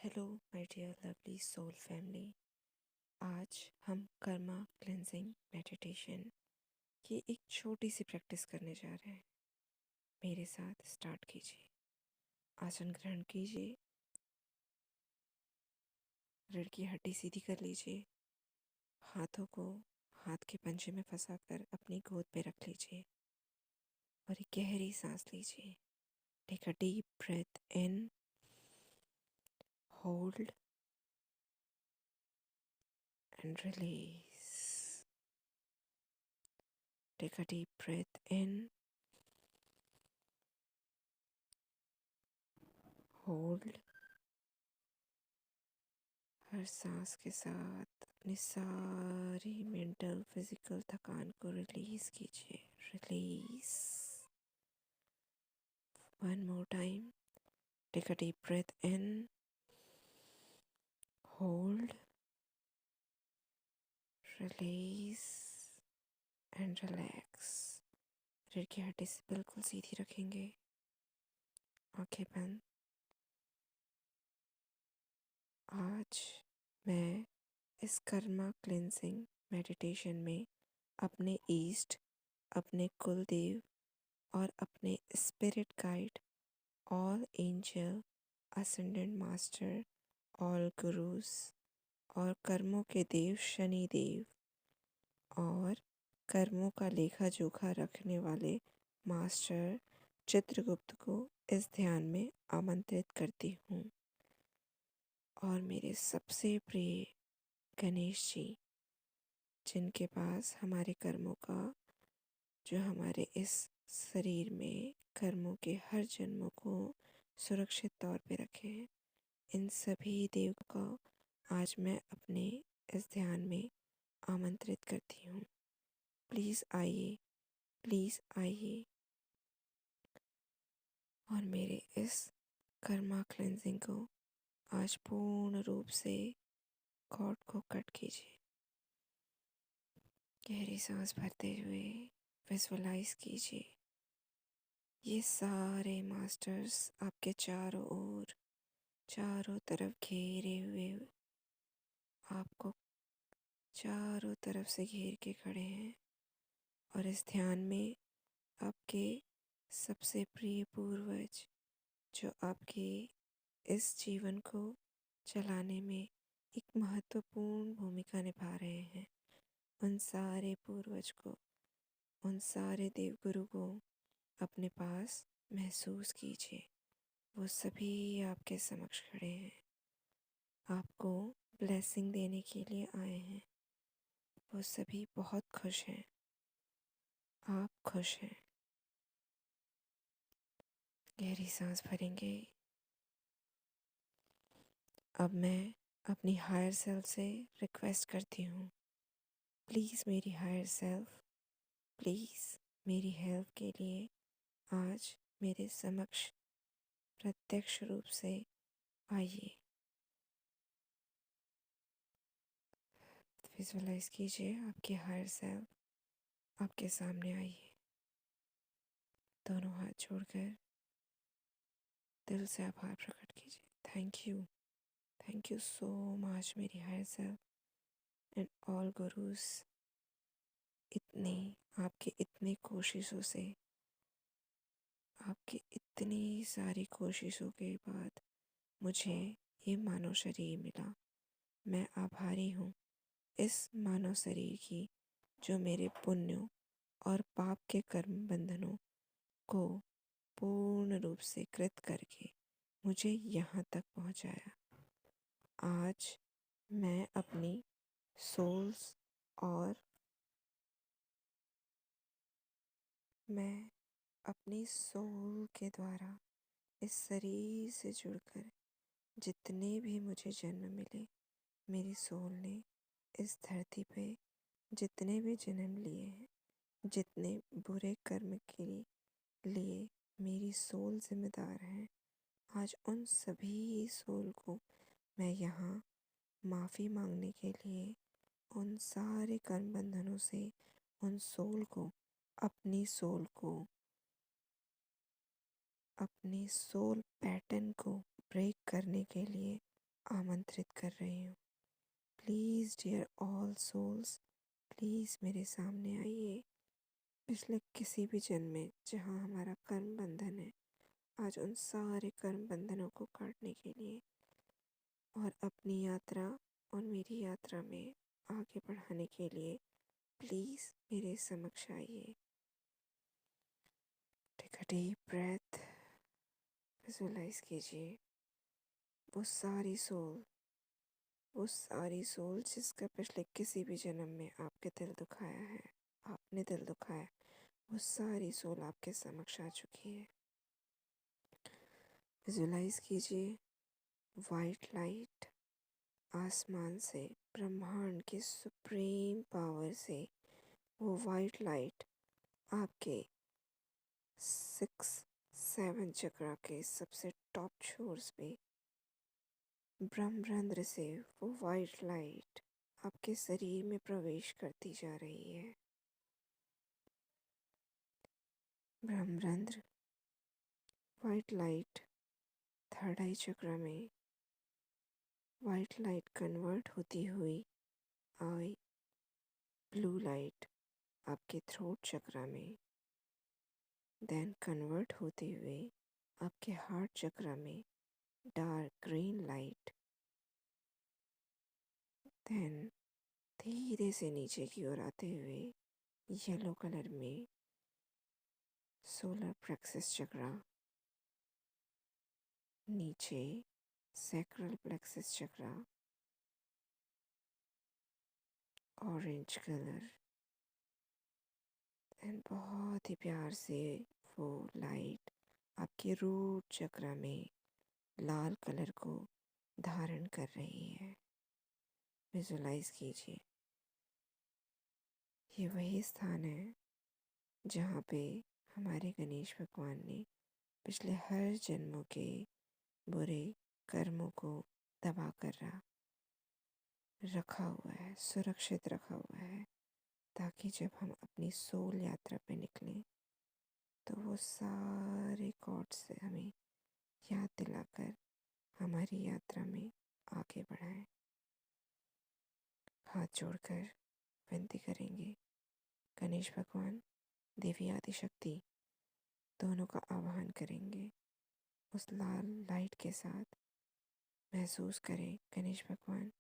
Hello my dear lovely soul family. आज हम Karma cleansing meditation की एक छोटी सी प्रैक्टिस करने जा रहे हैं। मेरे साथ स्टार्ट कीजिए। आसन ग्रहण कीजिए। रीढ़ की हड्डी सीधी कर लीजिए। हाथों को हाथ के पंजे में फंसाकर अपनी गोद पे रख लीजिए और एक गहरी सांस लीजिए। Take a deep breath in, hold and release. Take a deep breath in, hold. हर सांस के साथ अपनी सारी मेंटल फिजिकल थकान को रिलीज कीजिए। Release. One more time. Take a deep breath in, hold, release and relax. रीढ़ की हड्डी से बिल्कुल सीधी रखेंगे। आंखें बंद। आज मैं इस कर्मा क्लेंजिंग मेडिटेशन में अपने ईस्ट, अपने कुलदेव और अपने spirit guide, all angel, ascendant master, all gurus और कर्मों के देव शनि देव और कर्मों का लेखा जोखा रखने वाले मास्टर चित्रगुप्त को इस ध्यान में आमंत्रित करती हूँ। और मेरे सबसे प्रिय गणेश जी, जिनके पास हमारे कर्मों का, जो हमारे इस शरीर में कर्मों के हर जन्मों को सुरक्षित तौर पे रखे हैं, इन सभी देव को आज मैं अपने इस ध्यान में आमंत्रित करती हूँ। प्लीज़ आइए, प्लीज़ आइए और मेरे इस कर्मा क्लेंजिंग को आज पूर्ण रूप से कॉर्ड को कट कीजिए। गहरी सांस भरते हुए विजुअलाइज कीजिए ये सारे मास्टर्स आपके चारों ओर, चारों तरफ घेरे हुए, आपको चारों तरफ से घेर के खड़े हैं और इस ध्यान में आपके सबसे प्रिय पूर्वज, जो आपके इस जीवन को चलाने में एक महत्वपूर्ण भूमिका निभा रहे हैं, उन सारे पूर्वज को, उन सारे देवगुरु को अपने पास महसूस कीजिए। वो सभी आपके समक्ष खड़े हैं, आपको ब्लेसिंग देने के लिए आए हैं। वो सभी बहुत खुश हैं, आप खुश हैं। गहरी सांस भरेंगे। अब मैं अपनी हायर सेल्फ से रिक्वेस्ट करती हूँ, प्लीज़ मेरी हायर सेल्फ, प्लीज़ मेरी हेल्प के लिए आज मेरे समक्ष प्रत्यक्ष रूप से आइए। विजुअलाइज कीजिए आपकी हायर सेल्फ आपके सामने आइए। दोनों हाथ जोड़कर दिल से आभार प्रकट कीजिए। थैंक यू सो मच मेरी higher self and all gurus. इतनी आपके इतनी कोशिशों से, आपकी इतनी सारी कोशिशों के बाद मुझे ये मानव शरीर मिला। मैं आभारी हूँ इस मानव शरीर की, जो मेरे पुण्यों और पाप के कर्म बंधनों को पूर्ण रूप से कृत करके मुझे यहाँ तक पहुँचाया। आज मैं अपनी सोल्स और मैं अपनी सोल के द्वारा इस शरीर से जुड़कर जितने भी मुझे जन्म मिले, मेरी सोल ने इस धरती पे जितने भी जन्म लिए हैं, जितने बुरे कर्म के लिए मेरी सोल जिम्मेदार है, आज उन सभी सोल को मैं यहाँ माफ़ी मांगने के लिए, उन सारे कर्म बंधनों से उन सोल को, अपनी सोल को, अपनी सोल पैटर्न को ब्रेक करने के लिए आमंत्रित कर रही हूँ। Please dear all souls, please मेरे सामने आइए। पिछले किसी भी जन्म में जहाँ हमारा कर्म बंधन है, आज उन सारे कर्म बंधनों को काटने के लिए और अपनी यात्रा और मेरी यात्रा में आगे बढ़ाने के लिए प्लीज़ मेरे समक्ष आइए। Take a deep breath. Visualize कीजिए वो सारी सोल जिसका पिछले किसी भी जन्म में आपके दिल दुखाया है, आपने दिल दुखाया, वो सारी सोल आपके समक्ष आ चुकी है। विजुलाइज कीजिए वाइट लाइट आसमान से, ब्रह्मांड की सुप्रीम पावर से, वो वाइट लाइट आपके 6-7 चक्रा के सबसे टॉप छोर्स पे ब्रह्मरंध्र से वो वाइट लाइट आपके शरीर में प्रवेश करती जा रही है। ब्रह्मरंध्र वाइट लाइट थर्ड आई चक्र में वाइट लाइट कन्वर्ट होती हुई आई ब्लू लाइट आपके थ्रोट चक्र में, देन कन्वर्ट होते हुए आपके हार्ट चक्र में डार्क ग्रीन लाइट, देन धीरे से नीचे की ओर आते हुए येलो कलर में सोलर प्लेक्सस चक्र, नीचे सैक्रल प्लेक्सस चक्र ऑरेंज कलर, एंड बहुत ही प्यार से वो लाइट आपके रूट चक्र में लाल कलर को धारण कर रही है। विजुलाइज कीजिए ये वही स्थान है जहाँ पे हमारे गणेश भगवान ने पिछले हर जन्मों के बुरे कर्मों को दबा कर रखा हुआ है, सुरक्षित रखा हुआ है, ताकि जब हम अपनी सोल यात्रा पे निकलें तो वो सारे गॉड से हमें याद दिलाकर हमारी यात्रा में आगे बढ़ाएं। हाथ जोड़कर विनती करेंगे, गणेश भगवान, देवी आदिशक्ति दोनों का आवाहन करेंगे। उस लाल लाइट के साथ महसूस करें गणेश भगवान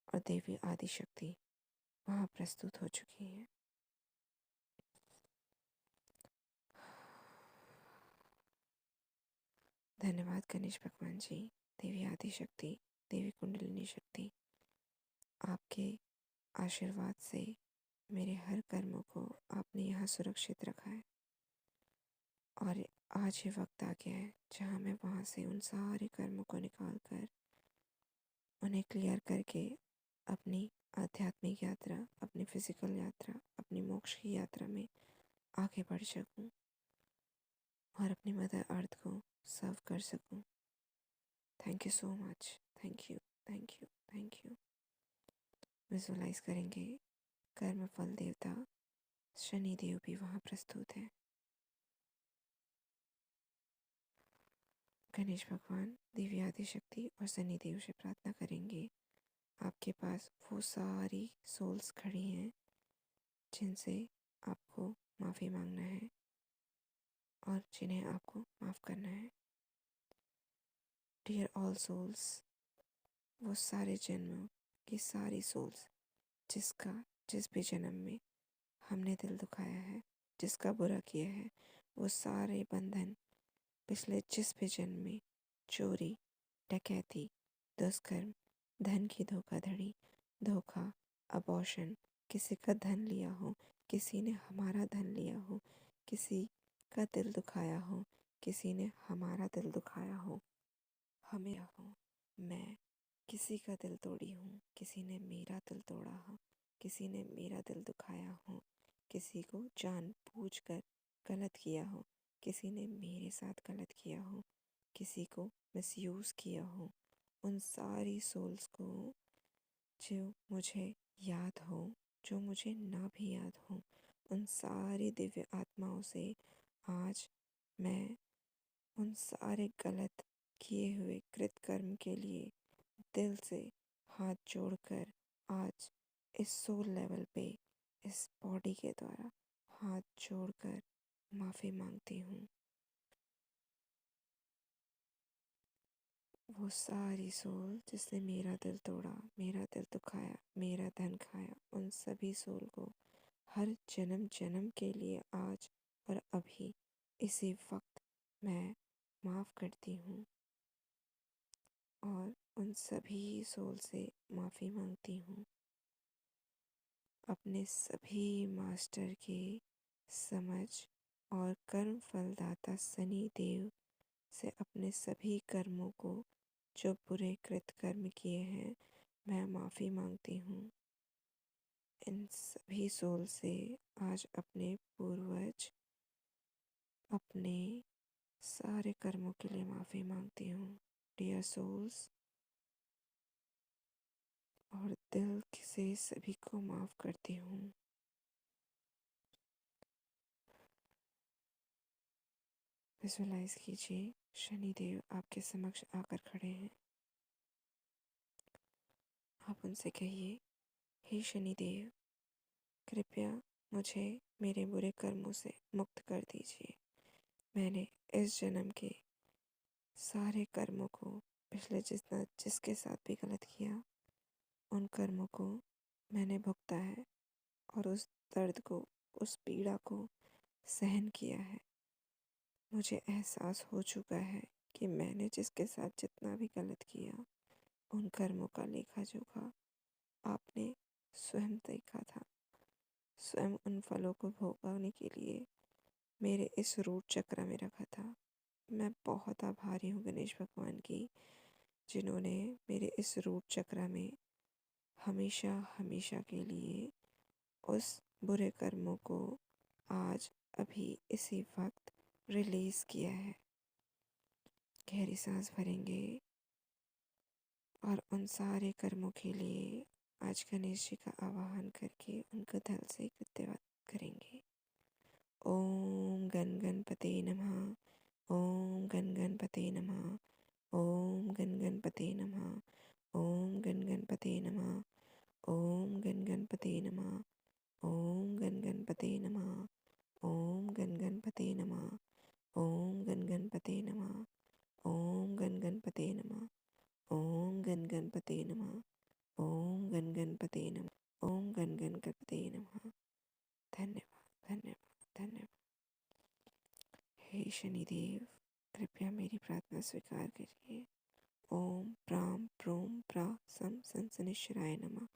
और देवी आदिशक्ति वहाँ प्रस्तुत हो चुकी हैं। धन्यवाद गणेश भगवान जी, देवी आदिशक्ति, देवी कुंडलिनी शक्ति, आपके आशीर्वाद से मेरे हर कर्मों को आपने यहाँ सुरक्षित रखा है और आज ये वक्त आ गया है जहाँ मैं वहाँ से उन सारे कर्मों को निकाल कर उन्हें क्लियर करके अपनी आध्यात्मिक यात्रा, अपनी फिजिकल यात्रा, अपनी मोक्ष की यात्रा में आगे बढ़ सकूं और अपनी मदर अर्थ को सर्व कर सकूं। Thank you so much. Thank you, thank you, thank you. Visualize करेंगे कर्म फल देवता शनि देव भी वहाँ प्रस्तुत है। गणेश भगवान, देवी आदिशक्ति और शनि देव से प्रार्थना करेंगे, आपके पास वो सारी सोल्स खड़ी हैं जिनसे आपको माफ़ी मांगना है और जिन्हें आपको माफ़ करना है। डियर ऑल सोल्स, वो सारे जन्मों की सारी सोल्स जिस भी जन्म में हमने दिल दुखाया है, जिसका बुरा किया है, वो सारे बंधन पिछले जिस भी जन्म में चोरी, डकैती, दुष्कर्म, धन की धोखाधड़ी, धोखा, अबॉर्शन, किसी का धन लिया हो, किसी ने हमारा धन लिया हो, किसी का दिल दुखाया हो, किसी ने हमारा दिल दुखाया हो, हमें हो, मैं किसी का दिल तोड़ी हूँ, किसी ने मेरा दिल तोड़ा हो, किसी ने मेरा दिल दुखाया हो, किसी को जानबूझकर गलत किया हो, किसी ने मेरे साथ गलत किया हो, किसी को मिसयूज़ किया हो, उन सारी सोल्स को जो मुझे याद हो, जो मुझे ना भी याद हो, उन सारी दिव्य आत्माओं से आज मैं उन सारे गलत किए हुए कृतकर्म के लिए दिल से हाथ जोड़कर आज इस सोल लेवल पे इस बॉडी के द्वारा हाथ जोड़कर माफ़ी मांगती हूँ। वो सारी सोल जिसने मेरा दिल तोड़ा, मेरा दिल दुखाया, मेरा धन खाया, उन सभी सोल को हर जन्म जन्म के लिए आज और अभी इसी वक्त मैं माफ़ करती हूँ और उन सभी सोल से माफ़ी मांगती हूँ। अपने सभी मास्टर के समझ और कर्म फलदाता शनि देव से अपने सभी कर्मों को जो बुरे कृतकर्म किए हैं मैं माफ़ी मांगती हूँ। इन सभी सोल से आज अपने पूर्वज अपने सारे कर्मों के लिए माफ़ी मांगती हूँ। डियर सोल्स, और दिल से सभी को माफ़ करती हूँ। विजुलाइज कीजिए शनिदेव आपके समक्ष आकर खड़े हैं। आप उनसे कहिए, हे शनिदेव, कृपया मुझे मेरे बुरे कर्मों से मुक्त कर दीजिए। मैंने इस जन्म के सारे कर्मों को पिछले जिसके साथ भी गलत किया उन कर्मों को मैंने भुगता है और उस दर्द को, उस पीड़ा को सहन किया है। मुझे एहसास हो चुका है कि मैंने जिसके साथ जितना भी गलत किया उन कर्मों का लेखा जोखा आपने स्वयं देखा था। स्वयं उन फलों को भोगने के लिए मेरे इस रूट चक्र में रखा था। मैं बहुत आभारी हूँ गणेश भगवान की, जिन्होंने मेरे इस रूट चक्र में हमेशा हमेशा के लिए उस बुरे कर्मों को आज अभी इसी वक्त रिलीज़ किया है। गहरी सांस भरेंगे और उन सारे कर्मों के लिए आज गणेश जी का आवाहन करके उनको दिल से कृतज्ञता करेंगे। ओम गण गणपते नमः। ओम गण गणपते नमः। ओम गण गणपते नमः। ओम गण गणपते नमः। ओम गण गणपते नमः। ओम गण गणपते नमः। ओम गण गणपते नमः। ओम गण गणपते नमः। ओम गण गणपते नमः। ओम गण गणपते नमः। ओम गण गणपते नमः। ओम गण गणपते नमः। धन्यवाद, धन्यवाद, धन्यवाद। हे शनिदेव, कृपया मेरी प्रार्थना स्वीकार करिए। ओम प्राम प्रोम प्रा सम संसनिश्चराय नमः।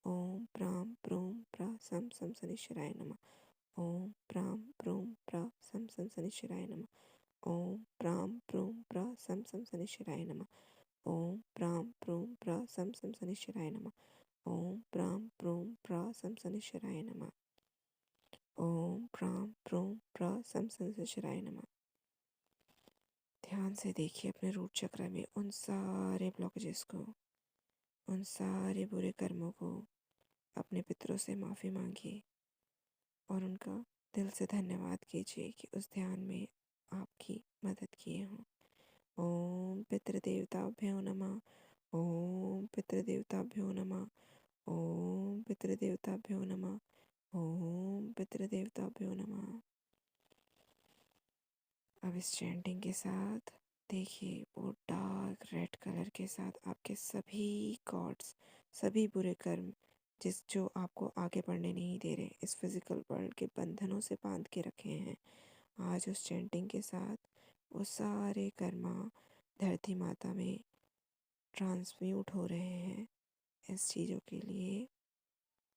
ओम प्राम प्रोम प्रा सम संसनिश्चराय नमः। ओम प्राम प्रोम प्रा सम संसनिश्चराय नमः। ओम प्राम प्रोम प्रा सम संसनिश्चराय नमः। ओम प्राम प्रोम प्रा सम संसनिश्चराय नमः। ओम प्राम प्रोम प्रा सम संसनिश्चराय नमः। ओम प्राम प्रोम प्रा सम संसनिश्चराय नमः। ध्यान से देखिए अपने रूट चक्र में उन सारे ब्लॉकेजेस को, उन सारे बुरे कर्मों को। अपने पितरों से माफ़ी मांगिए और उनका दिल से धन्यवाद कीजिए कि उस ध्यान में आपकी मदद किए हों। ओम पितृदेवताभ्यो नमः। ओम पितृदेवताभ्यो नमः। ओम पितृदेवताभ्यो नमः। ओम पितृदेवताभ्यो नमः। अब इस चैंटिंग के साथ देखिए वो डार्क रेड कलर के साथ आपके सभी गॉड्स, सभी बुरे कर्म जो आपको आगे बढ़ने नहीं दे रहे, इस फिजिकल वर्ल्ड के बंधनों से बांध के रखे हैं, आज उस चैंटिंग के साथ वो सारे कर्मा धरती माता में ट्रांसम्यूट हो रहे हैं। इस चीज़ों के लिए,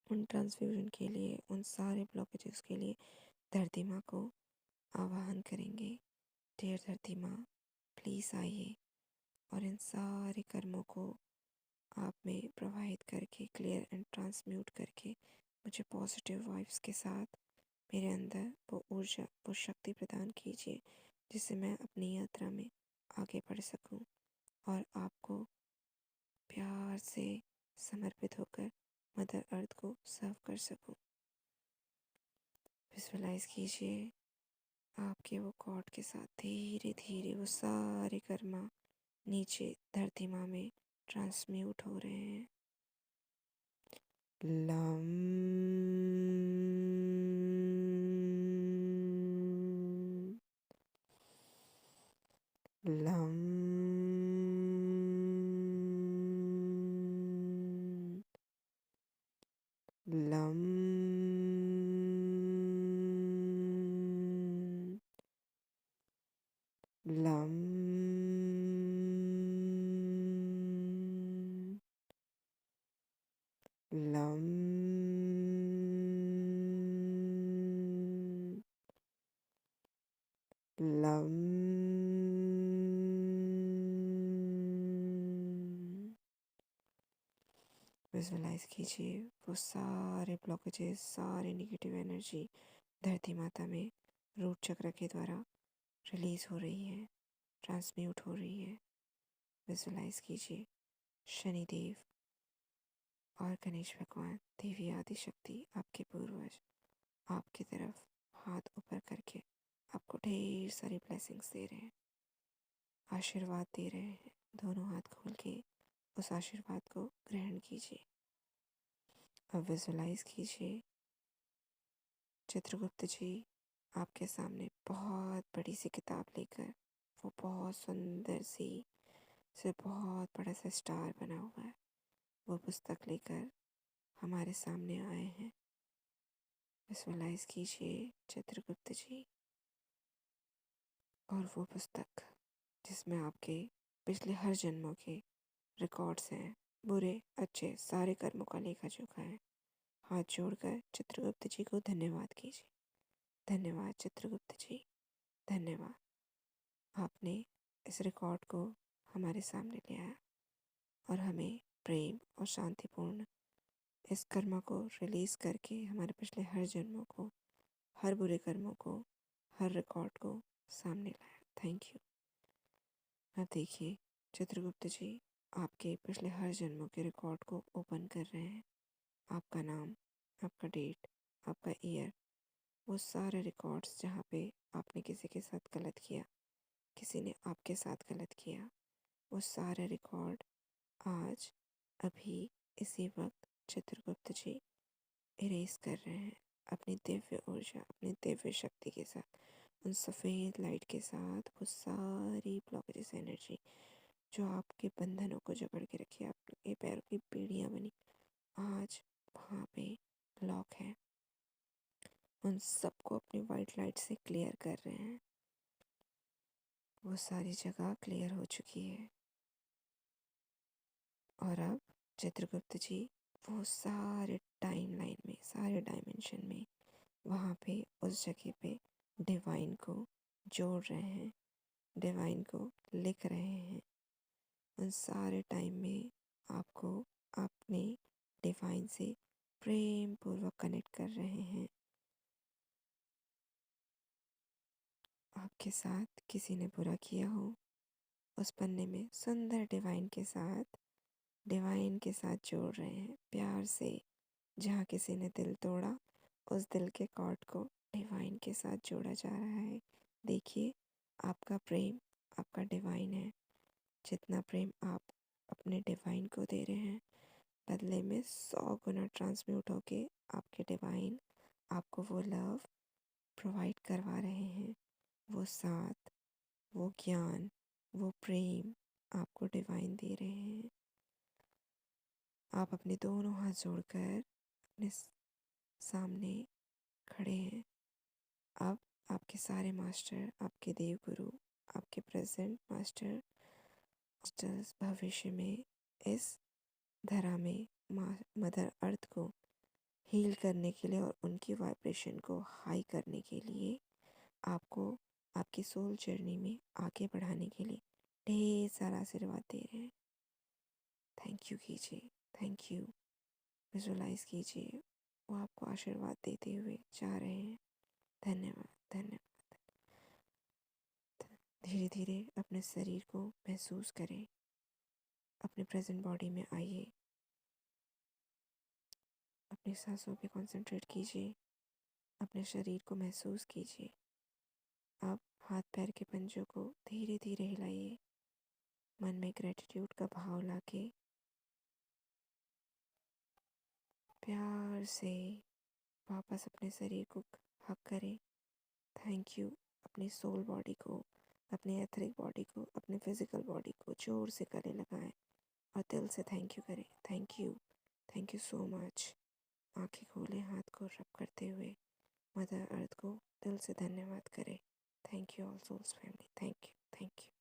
उन ट्रांसफ्यूजन के लिए, उन सारे ब्लॉकेजेस के लिए धरती माँ को आवाहन करेंगे। डियर धरती माँ, प्लीज़ आइए और इन सारे कर्मों को आप में प्रवाहित करके, क्लियर एंड ट्रांसम्यूट करके मुझे पॉजिटिव वाइब्स के साथ मेरे अंदर वो ऊर्जा, वो शक्ति प्रदान कीजिए जिससे मैं अपनी यात्रा में आगे बढ़ सकूं और आपको प्यार से समर्पित होकर मदर अर्थ को सर्व कर सकूं। विजुअलाइज कीजिए आपके वो गॉड के साथ धीरे धीरे वो सारे कर्मा नीचे धरती माँ में ट्रांसम्यूट हो रहे हैं। लम लम लम लम लम लम विजुअलाइज कीजिए वो सारे ब्लॉकेजेस, सारे नेगेटिव एनर्जी धरती माता में रूट चक्र के द्वारा रिलीज हो रही है, ट्रांसम्यूट हो रही है। विजुअलाइज कीजिए शनिदेव और गणेश भगवान, देवी आदि शक्ति, आपके पूर्वज आपकी तरफ हाथ ऊपर करके आपको ढेर सारी ब्लेसिंग्स दे रहे हैं, आशीर्वाद दे रहे हैं। दोनों हाथ खोल के उस आशीर्वाद को ग्रहण कीजिए। अब विजुअलाइज कीजिए चित्रगुप्त जी आपके सामने बहुत बड़ी सी किताब लेकर, वो बहुत सुंदर सी से बहुत बड़ा सा स्टार बना हुआ है, वो पुस्तक लेकर हमारे सामने आए हैं। विजुअलाइज कीजिए चित्रगुप्त जी और वो पुस्तक जिसमें आपके पिछले हर जन्मों के रिकॉर्ड्स हैं, बुरे अच्छे सारे कर्मों का लेखा जोखा है। हाथ जोड़कर चित्रगुप्त जी को धन्यवाद कीजिए। धन्यवाद चित्रगुप्त जी, धन्यवाद। आपने इस रिकॉर्ड को हमारे सामने ले आया और हमें प्रेम और शांतिपूर्ण इस कर्म को रिलीज़ करके हमारे पिछले हर जन्मों को, हर बुरे कर्मों को, हर रिकॉर्ड को सामने लाया। Thank you. अब देखिए चित्रगुप्त जी आपके पिछले हर जन्मों के रिकॉर्ड को ओपन कर रहे हैं। आपका नाम, आपका डेट, आपका ईयर, वो सारे रिकॉर्ड्स जहाँ पे आपने किसी के साथ गलत किया, किसी ने आपके साथ गलत किया, वो सारे रिकॉर्ड आज अभी इसी वक्त चित्रगुप्त जी इरेज कर रहे हैं अपनी दिव्य ऊर्जा, अपनी दिव्य शक्ति के साथ, उन सफ़ेद लाइट के साथ। वो सारी ब्लॉकेजेस एनर्जी जो आपके बंधनों को जकड़ के रखी, आपके पैरों की बेड़ियाँ बनी, आज वहाँ पे लॉक है, उन सबको अपनी वाइट लाइट से क्लियर कर रहे हैं। वो सारी जगह क्लियर हो चुकी है और अब चित्रगुप्त जी वो सारे टाइम लाइन में, सारे डायमेंशन में वहाँ पे उस जगह पे डिवाइन को जोड़ रहे हैं, डिवाइन को लिख रहे हैं। उन सारे टाइम में आपको अपने डिवाइन से प्रेम पूर्वक कनेक्ट कर रहे हैं। आपके साथ किसी ने बुरा किया हो, उस पन्ने में सुंदर डिवाइन के साथ जोड़ रहे हैं प्यार से। जहाँ किसी ने दिल तोड़ा, उस दिल के कॉर्ड को डिवाइन के साथ जोड़ा जा रहा है। देखिए आपका प्रेम आपका डिवाइन है। जितना प्रेम आप अपने डिवाइन को दे रहे हैं, बदले में 100 गुना ट्रांसम्यूट होके आपके डिवाइन आपको वो लव प्रोवाइड करवा रहे हैं। वो साथ, वो ज्ञान, वो प्रेम आपको डिवाइन दे रहे हैं। आप अपने दोनों हाथ जोड़कर अपने सामने खड़े हैं। अब आपके सारे मास्टर, आपके देव गुरु, आपके प्रेजेंट मास्टर, मास्टर्स भविष्य में इस धरा में मदर अर्थ को हील करने के लिए और उनकी वाइब्रेशन को हाई करने के लिए आपको आपकी सोल जर्नी में आगे बढ़ाने के लिए ढेर सारा आशीर्वाद दे रहे हैं। थैंक यू कीजिए, थैंक यू। विजुअलाइज कीजिए वो आपको आशीर्वाद देते हुए जा रहे हैं। धन्यवाद, धन्यवाद। धीरे धीरे अपने शरीर को महसूस करें, अपने प्रेजेंट बॉडी में आइए, अपनी सांसों पे कंसंट्रेट कीजिए, अपने शरीर को महसूस कीजिए। अब हाथ पैर के पंजों को धीरे धीरे हिलाइए, मन में ग्रेटिट्यूड का भाव लाके प्यार से वापस अपने शरीर को हक करें। थैंक यू अपनी सोल बॉडी को, अपनी एथरिक बॉडी को, अपने फिजिकल बॉडी को जोर से गले लगाएं और दिल से थैंक यू करें। Thank you so much. आंखें खोलें, हाथ को रब करते हुए मदर अर्थ को दिल से धन्यवाद करें। Thank you all souls family. Thank you.